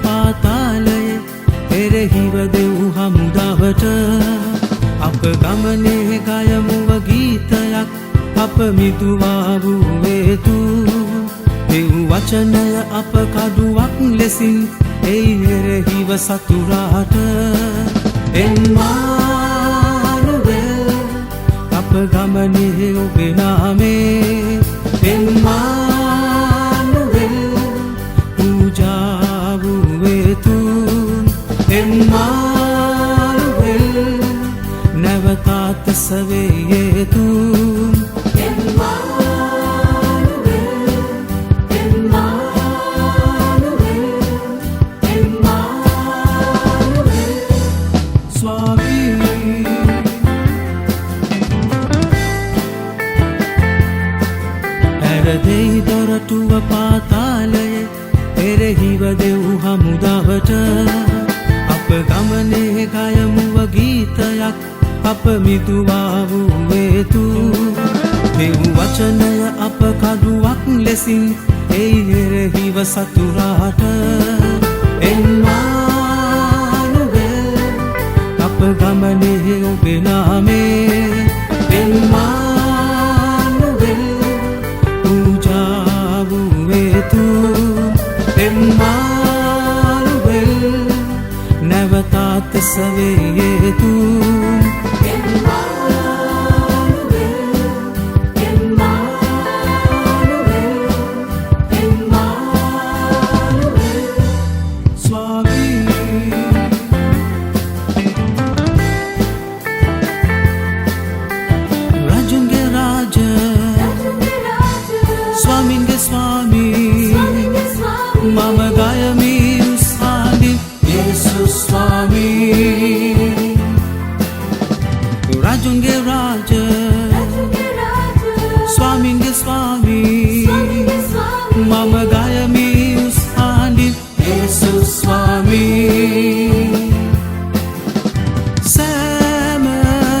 පාතාලයේ එරෙහිව දෙව් හමුදාවට අප ගමනේ ගයමුව ගීතයක් අප මිතුවා වූ හේතු දෙව් වචනය අප කඩුවක් ලෙසින් එයි එරෙහිව සතුරාට එම්මානුවෙල් අප ගමනේ ඔබේ නාමේ එම්මානුවෙල් පූජා වූ හේතු එම්මානුවෙල් නැවතත් සවේ හේතු දෙයි දොරටුව පාතාලයේ එරෙහිව දෙව් හමුදාවට අප ගමනේ ගයමුව ගීතයක් අප මිතුවා වූ හේතු දෙව් වචනය අප කඩුවක් ලෙසින් එයි එරෙහිව සතුරාට එම්මානුවෙල් අප ගමනේ ඔබේ නාමේ එම්මානුවෙල් නැවතත් සවේ හේතු රජුන්ගේ රාජ ස්වාමින්ගේ ස්වාමී මම ගයමි උස්සාලි යේසුස් ස්වාමී රජුන්ගේ රාජ ස්වාමින්ගේ ස්වාමී මම ගයමි උස්සාලි යේසුස් ස්වාමී සෑමදාම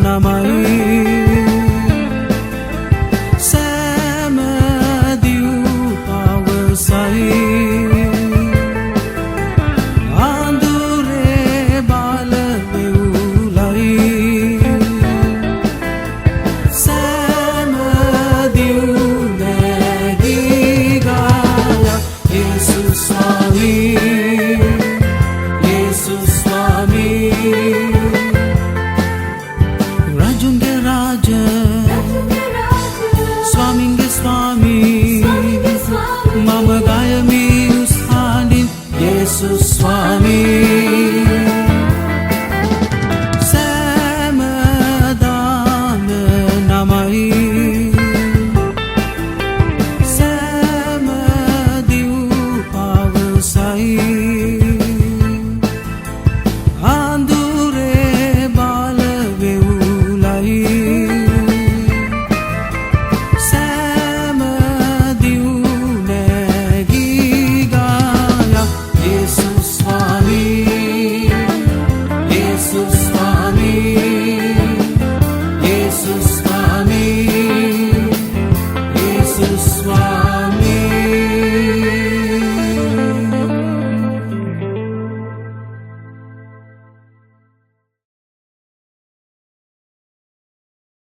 නමයි ආඳුරේ බාල වෙවුලයි සෑම දිවුනේ ගීගාය යේසුස් ස්වාමී